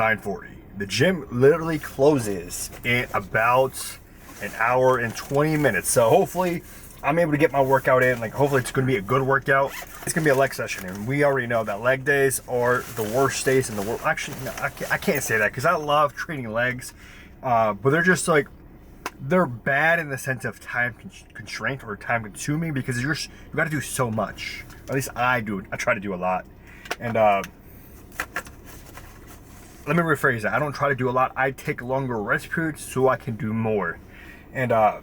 9:40. The gym literally closes in about an hour and 20 minutes. So hopefully I'm able to get my workout in. Like, hopefully it's going to be a good workout. It's going to be a leg session, and we already know that leg days are the worst days in the world. Actually, no, I can't say that because I love training legs, but they're just like, they're bad in the sense of time constraint or time consuming, because you got to do so much. At least I do. I try to do a lot. And let me rephrase that. I don't try to do a lot. I take longer rest periods so I can do more. And I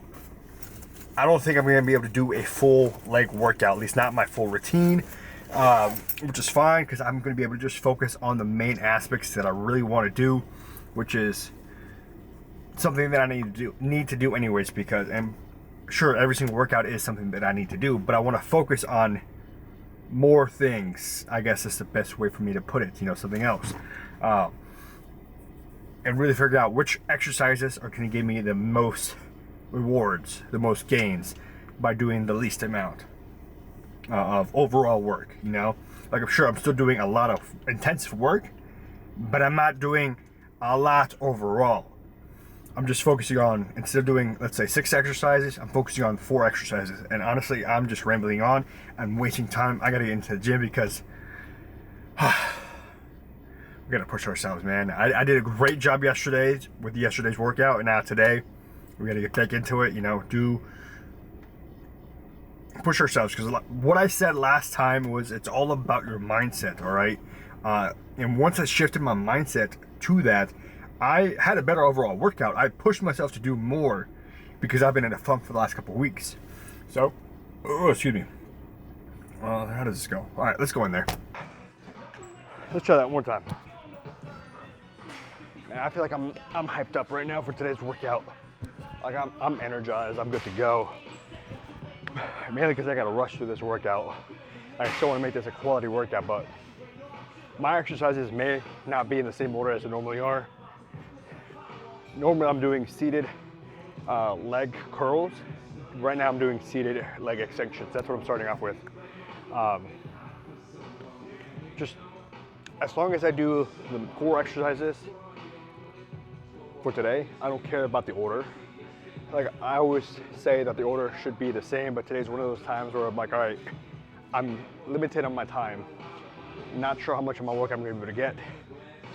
don't think I'm going to be able to do a full leg workout, at least not my full routine, which is fine because I'm going to be able to just focus on the main aspects that I really want to do, which is something that I need to do anyways, because, and sure, every single workout is something that I need to do, but I want to focus on more things. I guess that's the best way for me to put it, something else. And really figure out which exercises are going to give me the most rewards, the most gains, by doing the least amount of overall work. Like, I'm sure I'm still doing a lot of intensive work, but I'm not doing a lot overall. I'm just focusing on, instead of doing, let's say, 6 exercises, I'm focusing on 4 exercises. And honestly, I'm just rambling on. I'm wasting time. I gotta get into the gym because we gotta push ourselves, man. I did a great job yesterday with yesterday's workout, and now today we gotta get back into it. Push ourselves, because what I said last time was it's all about your mindset. All right, and once I shifted my mindset to that, I had a better overall workout. I pushed myself to do more because I've been in a funk for the last couple of weeks. So, excuse me. How does this go? All right, let's go in there. Let's try that one more time. Man, I feel like I'm hyped up right now for today's workout. Like, I'm energized. I'm good to go. Mainly because I got to rush through this workout. I still want to make this a quality workout, but my exercises may not be in the same order as they normally are. Normally I'm doing seated leg curls. Right now I'm doing seated leg extensions. That's what I'm starting off with. Just as long as I do the core exercises for today, I don't care about the order. Like, I always say that the order should be the same, but today's one of those times where I'm like, all right, I'm limited on my time. Not sure how much of my work I'm going to be able to get.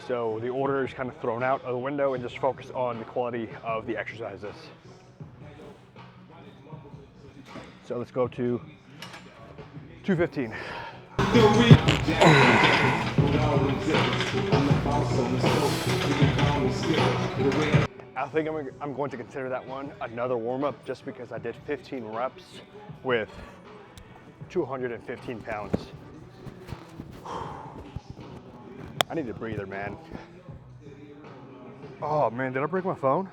So the order is kind of thrown out of the window and just focus on the quality of the exercises. So let's go to 215. I think I'm going to consider that one another warm-up, just because I did 15 reps with 215 pounds. I need a breather, man. Oh man, did I break my phone?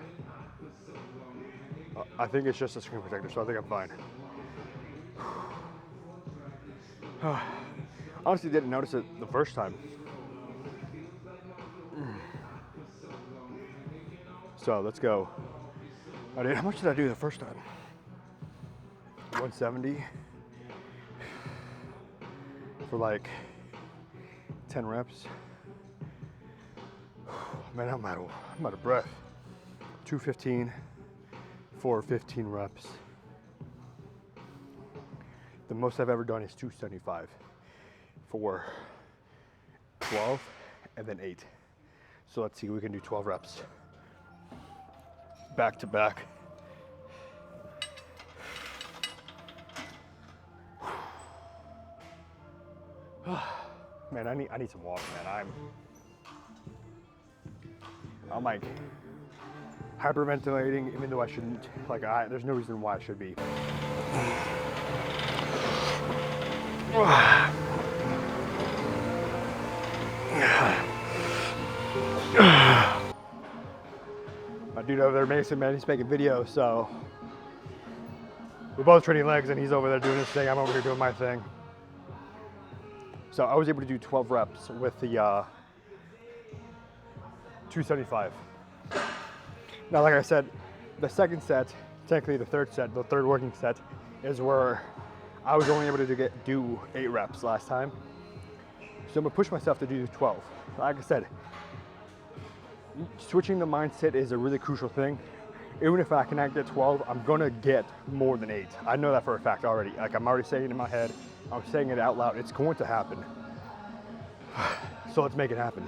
I think it's just a screen protector, so I think I'm fine. Honestly, didn't notice it the first time. So let's go. How much did I do the first time? 170 for like 10 reps. Man, I'm out of breath. 215 for 15 reps. The most I've ever done is 275 for 12 and then 8. So let's see, we can do 12 reps. Back to back. Man, I need some water, man. I'm like hyperventilating, even though I shouldn't. Like, there's no reason why I should be. My dude over there, Mason, man, he's making videos, so we're both training legs, and he's over there doing his thing. I'm over here doing my thing. So I was able to do 12 reps with the 275. Now, like I said, the second set, technically the third working set, is where I was only able to do 8 reps last time. So I'm gonna push myself to do 12. Like I said, switching the mindset is a really crucial thing. Even if I cannot get 12, I'm gonna get more than 8. I know that for a fact already. Like, I'm already saying it in my head, I'm saying it out loud. It's going to happen. So let's make it happen.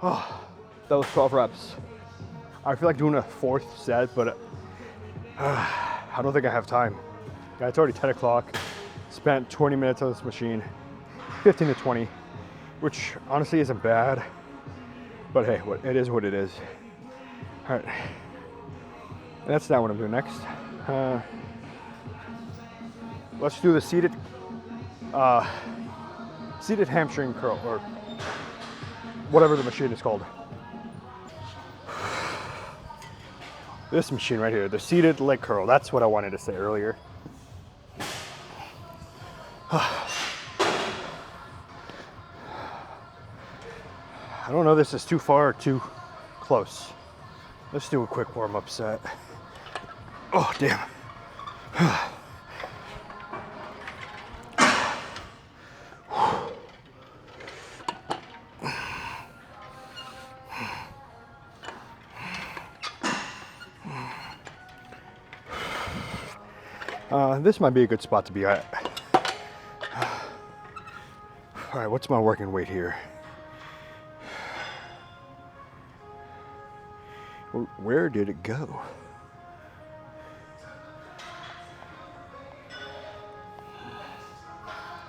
Oh, that was 12 reps. I feel like doing a 4th set, but I don't think I have time. Yeah, it's already 10 o'clock. Spent 20 minutes on this machine, 15 to 20, which honestly isn't bad, but hey, it is what it is. All right, that's not what I'm doing next. Let's do the seated hamstring curl, or whatever the machine is called. This machine right here, the seated leg curl. That's what I wanted to say earlier. I don't know if this is too far or too close. Let's do a quick warm-up set. Oh, damn. This might be a good spot to be at. All right, what's my working weight here? Where did it go?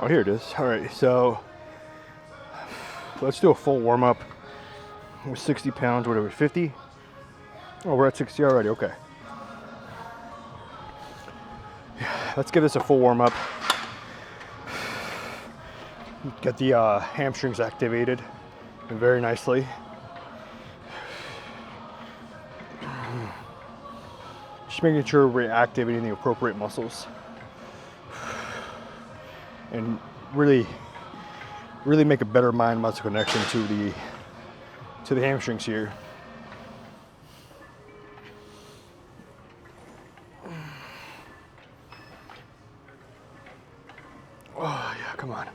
Oh, here it is. All right, so let's do a full warm-up with 60 pounds, whatever, 50? Oh, we're at 60 already, okay. Let's give this a full warm-up. Get the hamstrings activated very nicely. Just making sure we're activating the appropriate muscles. And really make a better mind-muscle connection to the hamstrings here. Oh yeah, come on.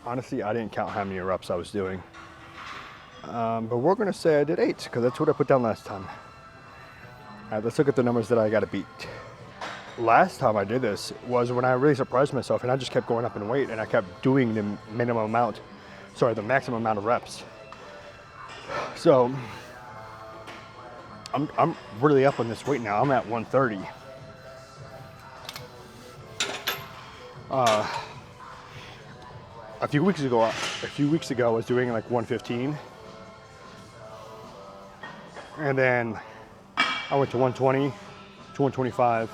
Honestly, I didn't count how many reps I was doing. But we're gonna say I did 8, because that's what I put down last time. All right, let's look at the numbers that I gotta beat. Last time I did this was when I really surprised myself, and I just kept going up in weight, and I kept doing the maximum amount of reps. So I'm really up on this weight now. I'm at 130. A few weeks ago, I was doing like 115, and then I went to 120, to 125.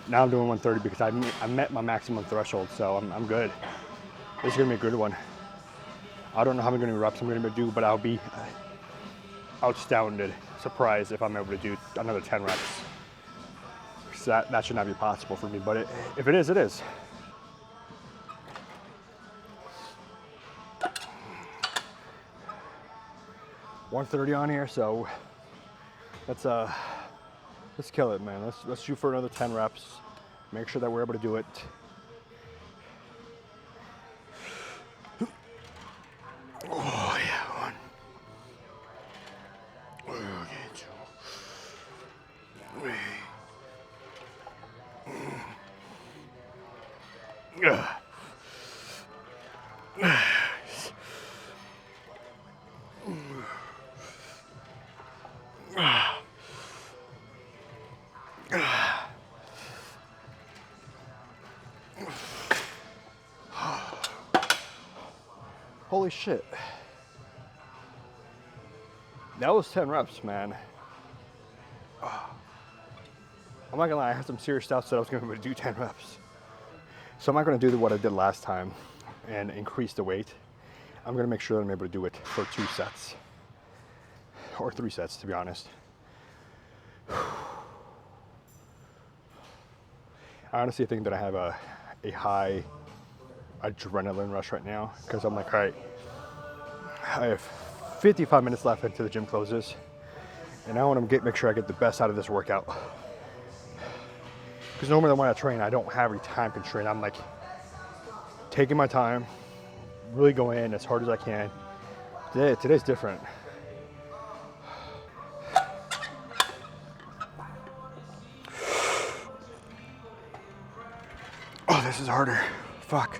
Now I'm doing 130 because I met my maximum threshold, so I'm good. This is gonna be a good one. I don't know how many reps I'm gonna do, but I'll be astounded, surprised if I'm able to do another 10 reps. So that should not be possible for me, but if it is, it is. $130 on here, so let's kill it, man. Let's shoot for another 10 reps. Make sure that we're able to do it. Oh yeah, 1. Okay, 2. 3. Holy shit. That was 10 reps, man. I'm not gonna lie, I had some serious doubts that I was gonna be able to do 10 reps. So I'm not gonna do what I did last time and increase the weight. I'm gonna make sure that I'm able to do it for 2 sets. Or 3 sets, to be honest. I honestly think that I have a high adrenaline rush right now because I'm like, all right, I have 55 minutes left until the gym closes, and I want to make sure I get the best out of this workout. Because normally when I train, I don't have a time constraint. I'm like taking my time, really going in as hard as I can. Today's different. Oh, this is harder. Fuck.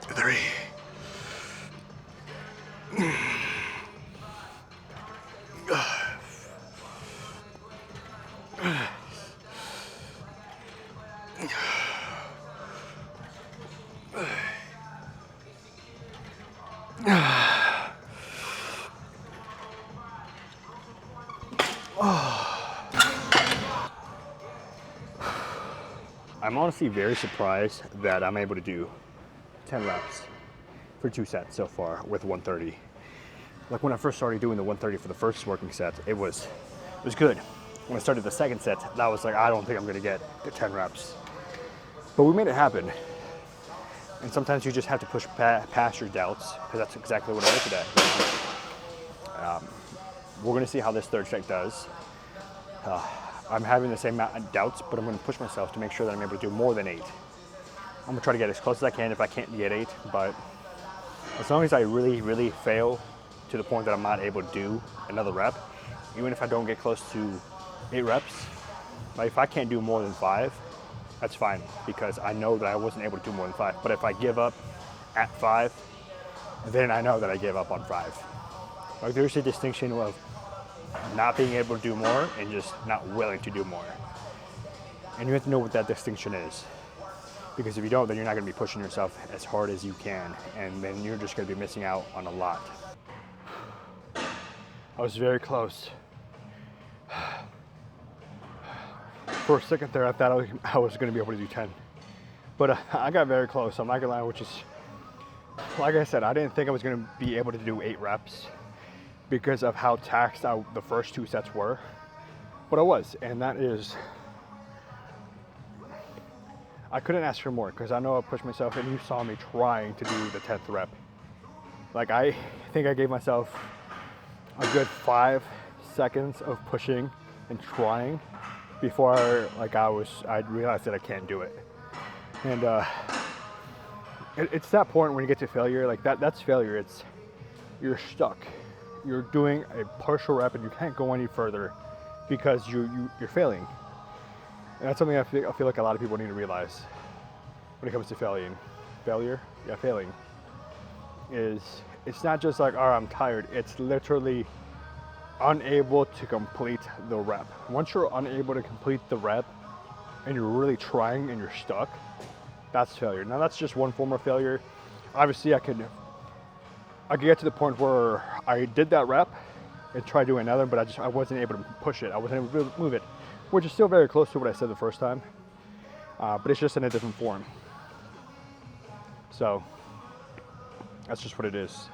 3. I'm honestly very surprised that I'm able to do 10 reps for 2 sets so far with 130. Like when I first started doing the 130 for the first working set, it was good. When I started the second set, that was like, I don't think I'm gonna get the 10 reps. But we made it happen. And sometimes you just have to push past your doubts, because that's exactly what I did today. We're gonna see how this third set does. I'm having the same amount of doubts, but I'm gonna push myself to make sure that I'm able to do more than 8. I'm gonna try to get as close as I can if I can't get 8, but as long as I really fail to the point that I'm not able to do another rep, even if I don't get close to 8 reps, like if I can't do more than 5, that's fine, because I know that I wasn't able to do more than 5. But if I give up at 5, then I know that I gave up on 5. Like there's a distinction of not being able to do more and just not willing to do more. And you have to know what that distinction is. Because if you don't, then you're not gonna be pushing yourself as hard as you can, and then you're just gonna be missing out on a lot. I was very close. For a second there, I thought I was gonna be able to do 10. But I got very close, I'm not gonna lie, which is, like I said, I didn't think I was gonna be able to do 8 reps because of how taxed the first 2 sets were. But I was, and that is, I couldn't ask for more because I know I pushed myself, and you saw me trying to do the 10th rep. Like I think I gave myself a good 5 seconds of pushing and trying before I realized that I can't do it. And it's that point when you get to failure, like that's failure. You're stuck. You're doing a partial rep and you can't go any further because you're failing. And that's something I feel like a lot of people need to realize when it comes to failing. Failing is, it's not just like, oh, I'm tired. It's literally unable to complete the rep. Once you're unable to complete the rep and you're really trying and you're stuck, that's failure. Now that's just one form of failure. Obviously I could get to the point where I did that rep and tried doing another, but I wasn't able to push it. I wasn't able to move it, which is still very close to what I said the first time, but it's just in a different form. So that's just what it is.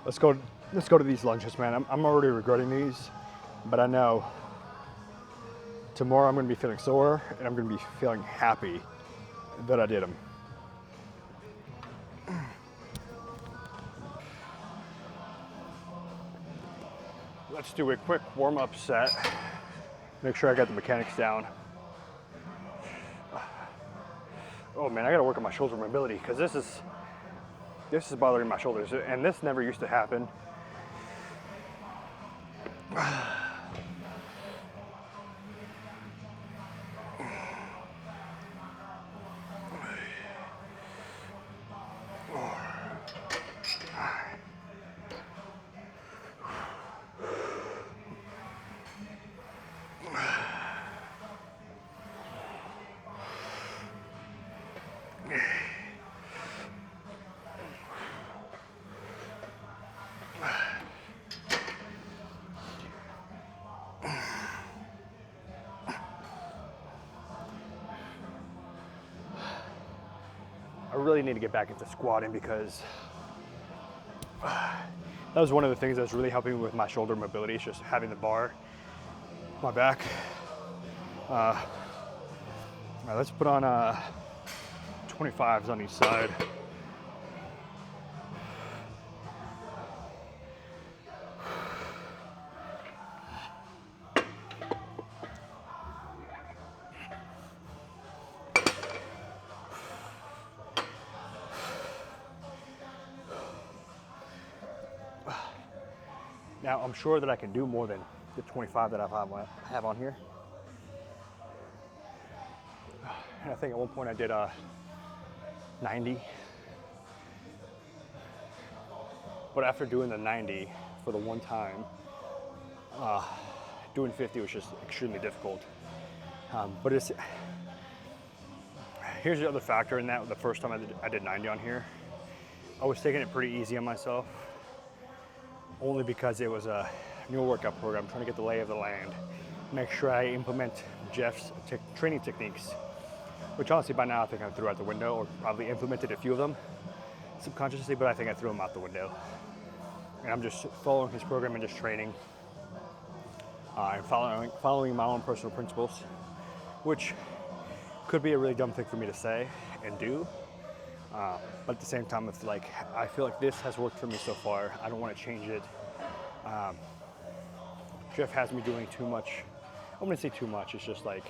Let's go to these lunges, man. I'm already regretting these, but I know tomorrow I'm gonna be feeling sore and I'm gonna be feeling happy that I did them. Let's do a quick warm-up set. Make sure I got the mechanics down. Oh man, I gotta work on my shoulder mobility because this is bothering my shoulders, and this never used to happen. I really need to get back into squatting because That was one of the things that's really helping me with my shoulder mobility, is just having the bar, my back. All right, let's put on 25s on each side. Now, I'm sure that I can do more than the 25 that I have on here. And I think at one point I did 90. But after doing the 90 for the one time, doing 50 was just extremely difficult. But here's the other factor in that. The first time I did 90 on here, I was taking it pretty easy on myself, only because it was a new workout program, trying to get the lay of the land, make sure I implement Jeff's training techniques, which honestly by now I think I threw out the window, or probably implemented a few of them subconsciously, but I think I threw them out the window. And I'm just following his program and just training, and following my own personal principles, which could be a really dumb thing for me to say and do. But at the same time, it's like, I feel like this has worked for me so far. I don't want to change it. Jeff has me doing too much. I wouldn't say too much. It's just like,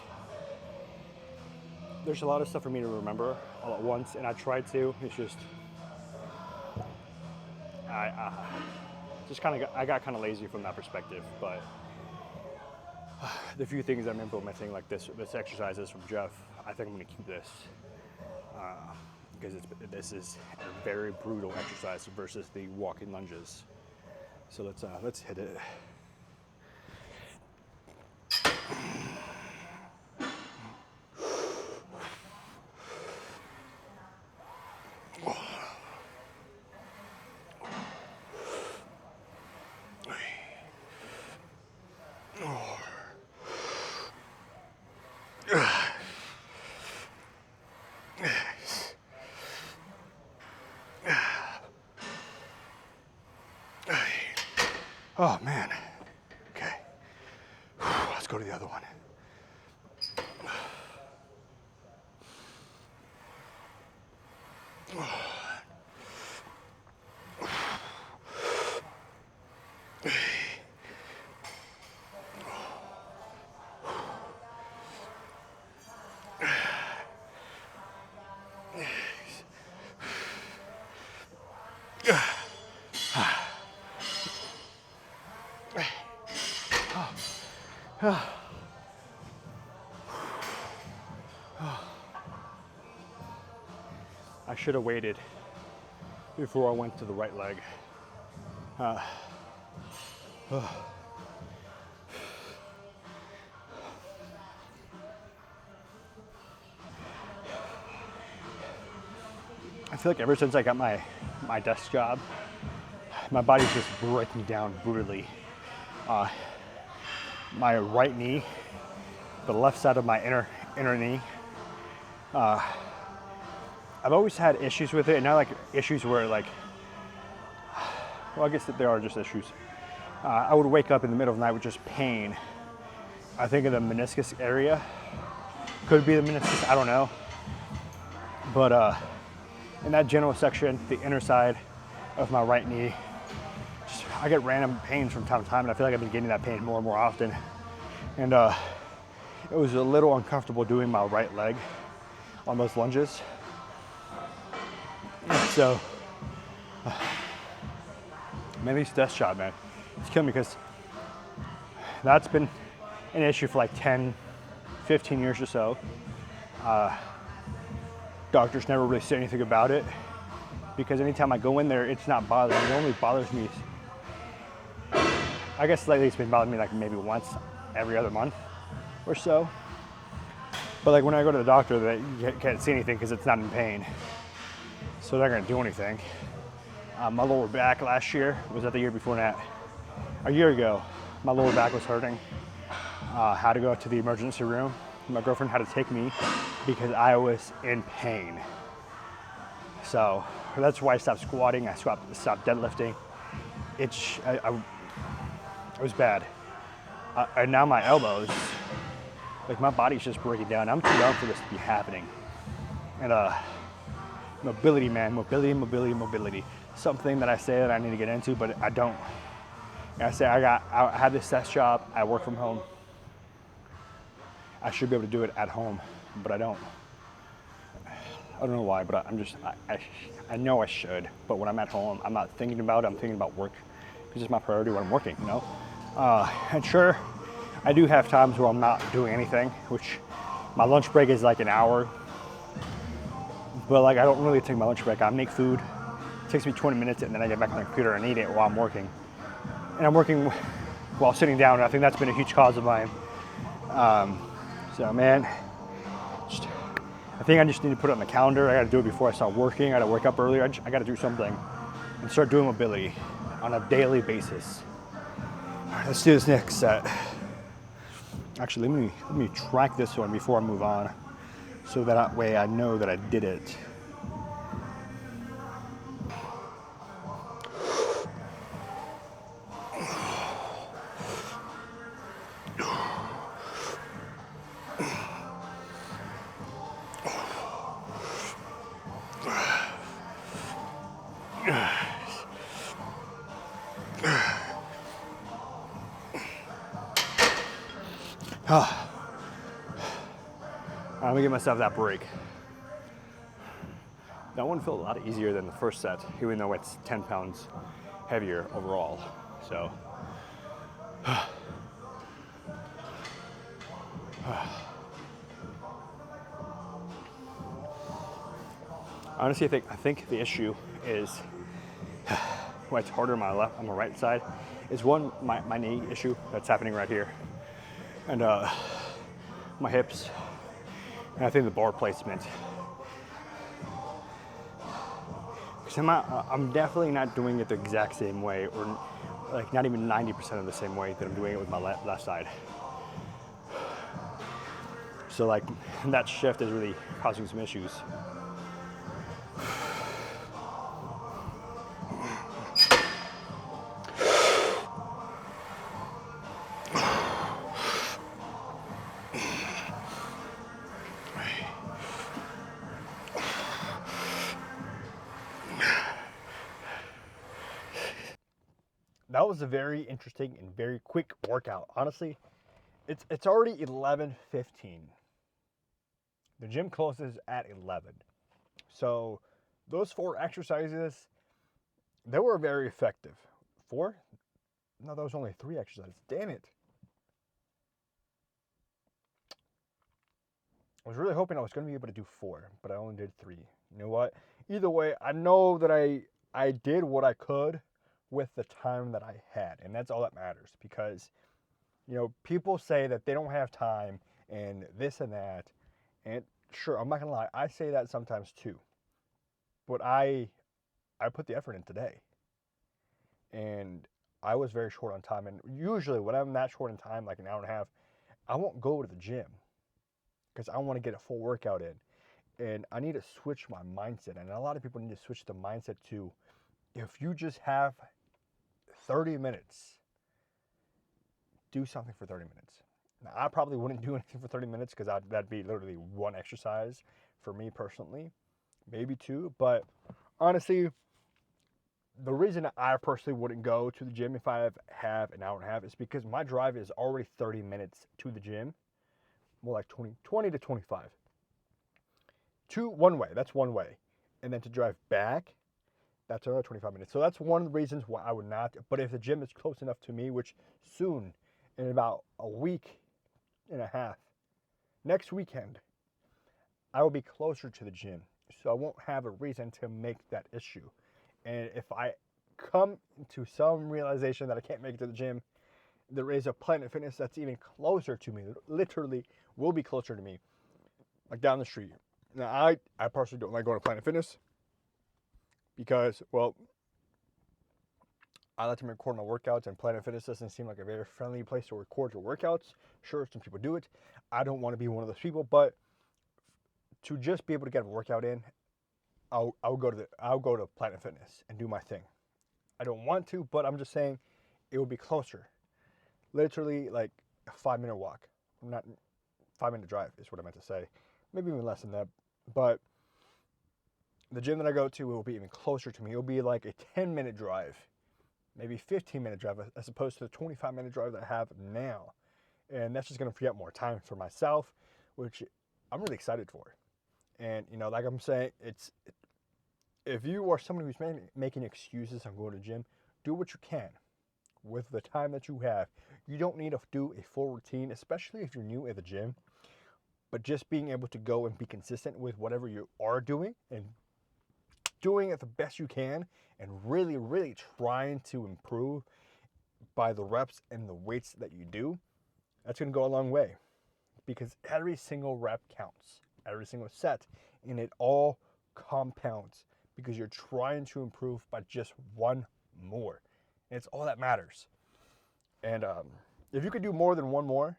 there's a lot of stuff for me to remember all at once, and I tried to. It's just, I got kind of lazy from that perspective. But the few things I'm implementing, like this exercises from Jeff, I think I'm going to keep this. Because this is a very brutal exercise versus the walking lunges. So let's hit it. Oh man, okay. Let's go to the other one. I should have waited before I went to the right leg. I feel like ever since I got my desk job, my body's just breaking down brutally. My right knee, the left side of my inner knee, I've always had issues with it, and not like issues where like, well, I guess that there are just issues. I would wake up in the middle of the night with just pain. I think in the meniscus area, could be the meniscus, I don't know. But in that general section, the inner side of my right knee, I get random pains from time to time, and I feel like I've been getting that pain more and more often. And it was a little uncomfortable doing my right leg on those lunges. So, maybe it's desk job, man. It's killing me because that's been an issue for like 10, 15 years or so. Doctors never really say anything about it because anytime I go in there, it's not bothering me. It only bothers me, I guess lately it's been bothering me like maybe once every other month or so. But like when I go to the doctor, they can't see anything because it's not in pain. So they're not gonna do anything. My lower back last year, was that the year before that? A year ago, my lower back was hurting. Had to go to the emergency room. My girlfriend had to take me because I was in pain. So that's why I stopped squatting, I stopped deadlifting. it was bad. And now my elbows, like my body's just breaking down. I'm too young for this to be happening. And mobility, man, mobility. Something that I say that I need to get into, but I don't. Like I say I have this desk job. I work from home. I should be able to do it at home, but I don't. I don't know why, but I know I should. But when I'm at home, I'm not thinking about it. I'm thinking about work. Because it's my priority when I'm working, you know? And sure, I do have times where I'm not doing anything, which my lunch break is like an hour. But like, I don't really take my lunch break. I make food. It takes me 20 minutes, and then I get back on the computer and eat it while I'm working. And I'm working while sitting down, and I think that's been a huge cause of mine. So man, I think I just need to put it on the calendar. I gotta do it before I start working. I gotta wake up earlier. I gotta do something and start doing mobility on a daily basis. All right, let's do this next set. Actually, let me track this one before I move on, so that way I know that I did it. I'm gonna give myself that break. That one felt a lot easier than the first set, even though it's 10 pounds heavier overall. So, honestly, I think the issue is when it's harder on my right side, is one, my knee issue that's happening right here, and my hips, and I think the bar placement. Because I'm definitely not doing it the exact same way, or like not even 90% of the same way that I'm doing it with my left side. So like that shift is really causing some issues. That was a very interesting and very quick workout. Honestly, it's already 11:15. The gym closes at 11. So those 4 exercises, they were very effective. 4? No, that was only 3 exercises. Damn it. I was really hoping I was going to be able to do 4, but I only did 3. You know what? Either way, I know that I did what I could with the time that I had, and that's all that matters. Because, you know, people say that they don't have time and this and that, and sure, I'm not gonna lie, I say that sometimes too. But I put the effort in today, and I was very short on time. And usually, when I'm that short in time, like an hour and a half, I won't go to the gym because I want to get a full workout in, and I need to switch my mindset. And a lot of people need to switch the mindset to, if you just have 30 minutes, do something for 30 minutes. Now, I probably wouldn't do anything for 30 minutes because that'd be literally 1 exercise for me personally, maybe 2. But honestly, the reason I personally wouldn't go to the gym if I have an hour and a half is because my drive is already 30 minutes to the gym, more like 20 to 25. One way, that's one way. And then to drive back, that's another 25 minutes. So that's one of the reasons why I would not. But if the gym is close enough to me, which soon, in about a week and a half, next weekend, I will be closer to the gym. So I won't have a reason to make that issue. And if I come to some realization that I can't make it to the gym, there is a Planet Fitness that's even closer to me, literally will be closer to me, like down the street. Now, I personally don't like going to Planet Fitness because, well, I like to record my workouts, and Planet Fitness doesn't seem like a very friendly place to record your workouts. Sure, some people do it. I don't want to be one of those people, but to just be able to get a workout in, I'll go to Planet Fitness and do my thing. I don't want to, but I'm just saying it would be closer. Literally like a 5-minute walk. Not 5-minute drive is what I meant to say. Maybe even less than that. But the gym that I go to will be even closer to me. It'll be like a 10-minute drive, maybe 15-minute drive, as opposed to the 25-minute drive that I have now. And that's just going to free up more time for myself, which I'm really excited for. And, you know, like I'm saying, if you are someone who's making excuses on going to the gym, do what you can with the time that you have. You don't need to do a full routine, especially if you're new at the gym. But just being able to go and be consistent with whatever you are doing and doing it the best you can and really, really trying to improve by the reps and the weights that you do, that's going to go a long way, because every single rep counts, every single set, and it all compounds because you're trying to improve by just one more. And it's all that matters. And if you could do more than one more,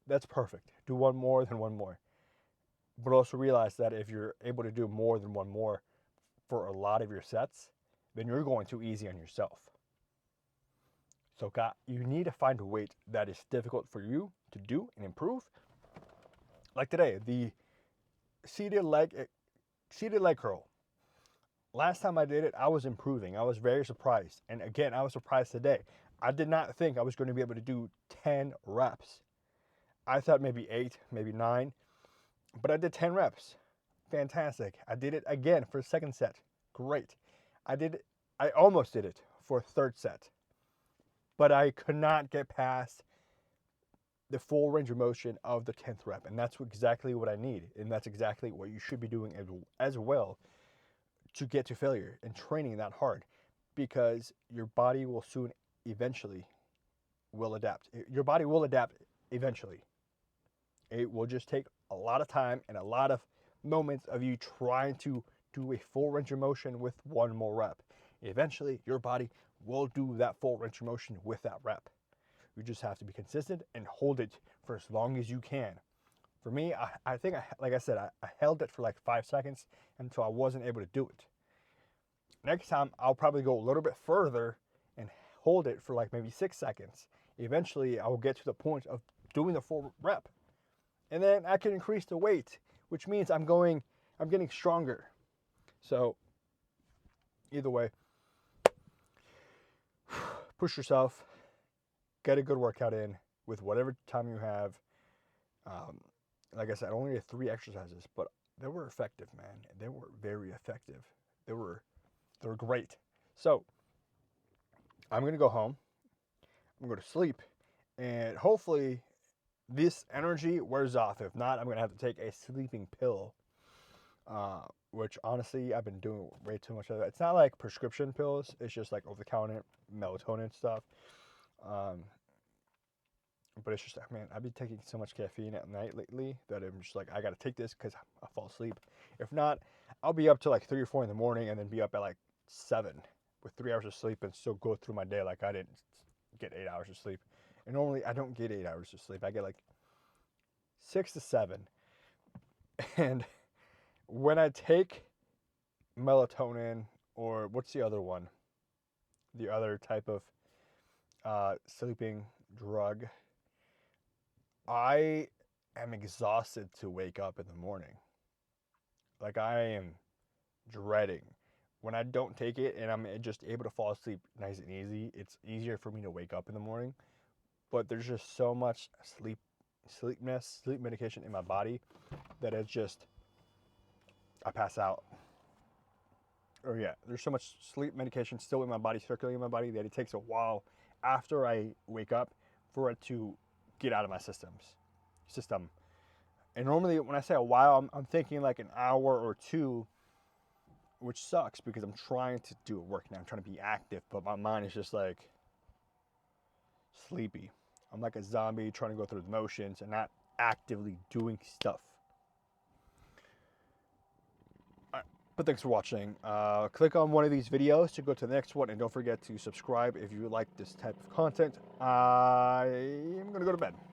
that's perfect. Do one more than one more. But also realize that if you're able to do more than one more for a lot of your sets, then you're going too easy on yourself. So you need to find a weight that is difficult for you to do and improve. Like today, the seated leg curl. Last time I did it, I was improving. I was very surprised. And again, I was surprised today. I did not think I was going to be able to do 10 reps. I thought maybe 8, maybe 9. But I did 10 reps. Fantastic. I did it again for the second set. Great. I almost did it for a third set. But I could not get past the full range of motion of the 10th rep. And that's exactly what I need. And that's exactly what you should be doing as well to get to failure and training that hard, because your body will eventually adapt. Your body will adapt eventually. It will just take a lot of time and a lot of moments of you trying to do a full range of motion with one more rep. Eventually, your body will do that full range of motion with that rep. You just have to be consistent and hold it for as long as you can. For me, I think, like I said, I held it for like 5 seconds until I wasn't able to do it. Next time, I'll probably go a little bit further and hold it for like maybe 6 seconds. Eventually, I will get to the point of doing the full rep. And then I can increase the weight, which means I'm getting stronger. So, either way, push yourself, get a good workout in with whatever time you have. Like I said, I only did 3 exercises, but they were effective, man. They were very effective. They were great. So I'm gonna go home. I'm gonna go to sleep, and hopefully this energy wears off. If not, I'm gonna have to take a sleeping pill, which honestly I've been doing way too much of that. It's not like prescription pills. It's just like over-the-counter melatonin stuff. But it's just, man, I've been taking so much caffeine at night lately that I'm just like, I gotta take this because I'll fall asleep. If not, I'll be up to like 3 or 4 in the morning and then be up at like 7 with 3 hours of sleep and still go through my day like I didn't get 8 hours of sleep. And normally I don't get 8 hours of sleep. I get like 6 to 7. And when I take melatonin, or what's the other one? The other type of sleeping drug, I am exhausted to wake up in the morning. Like, I am dreading. When I don't take it and I'm just able to fall asleep nice and easy, it's easier for me to wake up in the morning. But there's just so much sleep medication in my body that it's just, I pass out. Or yeah, there's so much sleep medication still in my body, circulating in my body, that it takes a while after I wake up for it to get out of my system. And normally when I say a while, I'm thinking like an hour or 2, which sucks because I'm trying to do work now. I'm trying to be active, but my mind is just like sleepy. I'm like a zombie trying to go through the motions and not actively doing stuff. But thanks for watching. Click on one of these videos to go to the next one, and don't forget to subscribe if you like this type of content. I'm going to go to bed.